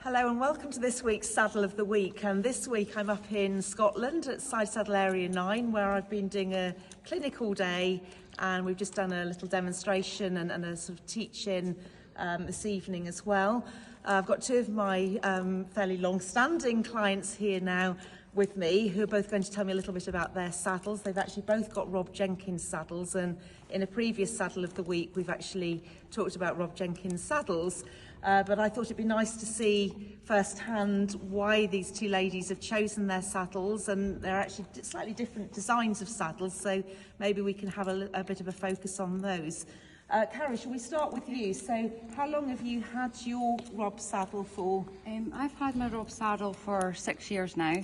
Hello and welcome to this week's Saddle of the Week. And this week I'm up in Scotland at Side Saddle Area 9, where I've been doing a clinic all day, and we've just done a little demonstration and a sort of teaching this evening as well. I've got two of my fairly long-standing clients here now with me, who are both going to tell me a little bit about their saddles. They've actually both got Rob Jenkins saddles, and in a previous Saddle of the Week we've actually talked about Rob Jenkins saddles. But I thought it'd be nice to see firsthand why these two ladies have chosen their saddles, and they're actually slightly different designs of saddles, so maybe we can have a bit of a focus on those. Carrie, shall we start with you? So how long have you had your Rob saddle for? I've had my Rob saddle for 6 years now.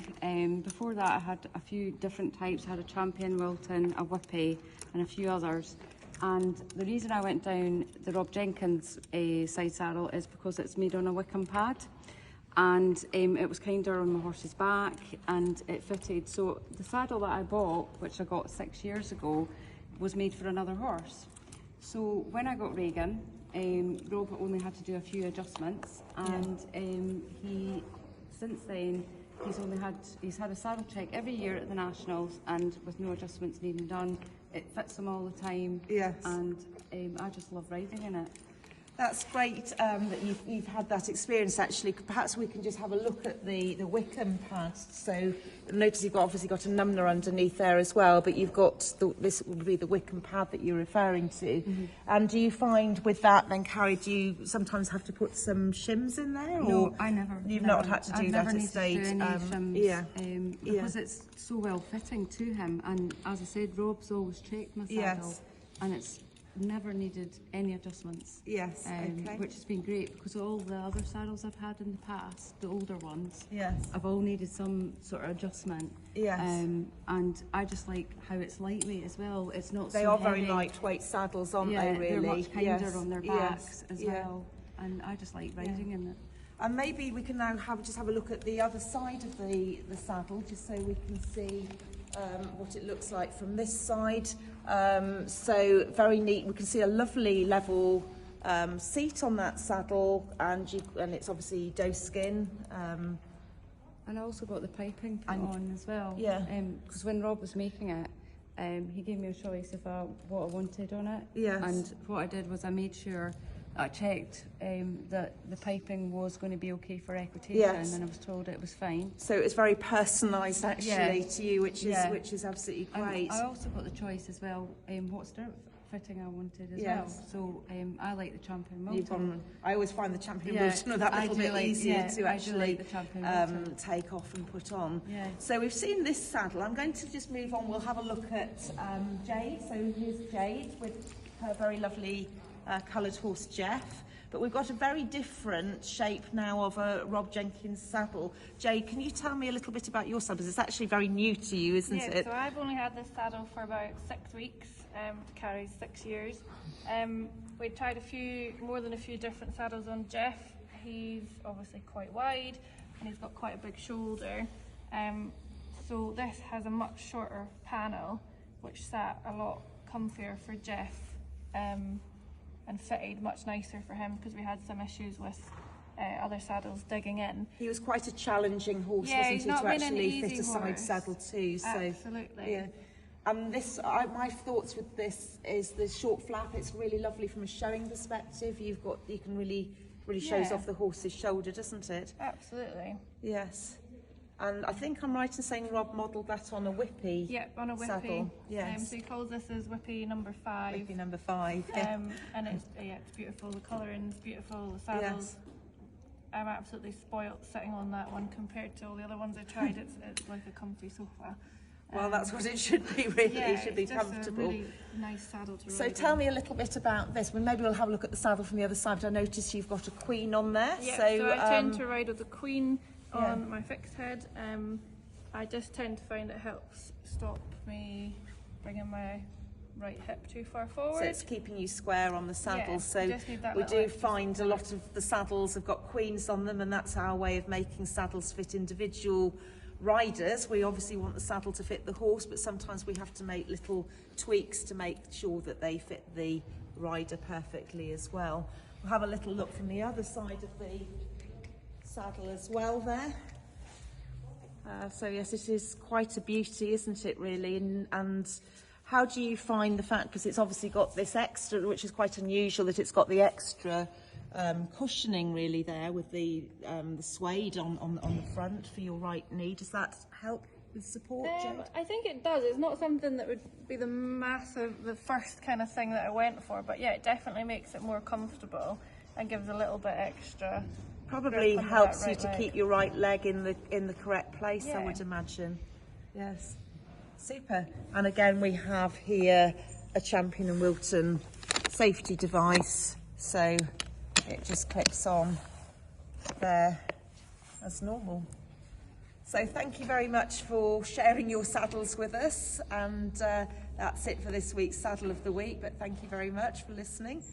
Before that I had a few different types. I had a Champion, Wilton, a Whippy and a few others. And the reason I went down the Rob Jenkins side saddle is because it's made on a Wickham pad, and it was kinder on my horse's back and it fitted. So the saddle that I bought, which I got 6 years ago, was made for another horse. So when I got Reagan, Rob only had to do a few adjustments, and since then he's had a saddle check every year at the Nationals, and with no adjustments needing done. It fits him all the time. Yes. And I just love riding in it. That's great that you've had that experience. Actually, perhaps we can just have a look at the Wickham pad. So notice you've obviously got a number underneath there as well, but you've got this would be the Wickham pad that you're referring to. Mm-hmm. And do you find with that then, Carrie, do you sometimes have to put some shims in there? No, I never. You've not had to do that at stage. Because it's so well fitting to him, and as I said, Rob's always checked my saddle, and it's never needed any adjustments. Yes, which has been great, because all the other saddles I've had in the past, the older ones, yes, I've all needed some sort of adjustment. Yes. And I just like how it's lightweight as well. It's not. They so are heavy. Very lightweight saddles, aren't they? Really, they're much kinder on their backs as well. And I just like riding in it. And maybe we can now just have a look at the other side of the saddle, just so we can see what it looks like from this side. So very neat. We can see a lovely level seat on that saddle, and it's obviously doe skin. And I also got the piping put on as well. Yeah. Because when Rob was making it, he gave me a choice of what I wanted on it. Yes. And what I did was I made sure I checked that the piping was going to be okay for equitation, and I was told it was fine. So it's very personalised actually to you, which is absolutely great. And I also got the choice as well what stirrup fitting I wanted as well. So I like the Champion Wilton. I always find the Champion Wilton that little bit easier to actually take off and put on. Yeah. So we've seen this saddle. I'm going to just move on. We'll have a look at Jade. So here's Jade with her very lovely coloured horse Jeff, but we've got a very different shape now of a Rob Jenkins saddle. Jade, can you tell me a little bit about your saddle? It's actually very new to you, isn't it? Yeah, so I've only had this saddle for about 6 weeks, Carrie's 6 years. We tried more than a few different saddles on Jeff. He's obviously quite wide, and he's got quite a big shoulder. So this has a much shorter panel, which sat a lot comfier for Jeff. And fitted much nicer for him, because we had some issues with other saddles digging in. He was quite a challenging horse, wasn't he, to actually fit a side saddle too. So, absolutely. Yeah. My thoughts with this is the short flap. It's really lovely from a showing perspective. You can really shows off the horse's shoulder, doesn't it? Absolutely. Yes. And I think I'm right in saying Rob modelled that on a Whippy. Yep, on a Whippy. Saddle. Yes. So he calls this as Whippy number 5. Whippy number 5. Yeah. And it's beautiful. The colouring's beautiful. The saddles. Yes. I'm absolutely spoilt sitting on that one compared to all the other ones I tried. It's like a comfy sofa. Well, that's what it should be, really. Yeah, it should be it's just comfortable. A really nice saddle to ride. So tell me a little bit about this. Well, maybe we'll have a look at the saddle from the other side. But I noticed you've got a Queen on there. Yeah, so I tend to ride with the Queen on my fixed head. I just tend to find it helps stop me bringing my right hip too far forward. So it's keeping you square on the saddle. Yeah, so we do find a lot of the saddles have got Queens on them, and that's our way of making saddles fit individual riders. We obviously want the saddle to fit the horse, but sometimes we have to make little tweaks to make sure that they fit the rider perfectly as well. We'll have a little look from the other side of the saddle as well there. So yes, it is quite a beauty, isn't it, really? And how do you find the fact, because it's obviously got this extra, which is quite unusual, that it's got the extra cushioning really there with the suede on the front for your right knee. Does that help with support, Jade? I think it does. It's not something that would be the first kind of thing that I went for, but yeah, it definitely makes it more comfortable and gives a little bit extra. Probably grip on helps that you right to leg. keep your right leg in the correct place, I Yeah. would imagine. Yes, super. And again, we have here a Champion and Wilton safety device, so it just clicks on there as normal. So thank you very much for sharing your saddles with us, and that's it for this week's Saddle of the Week, but thank you very much for listening.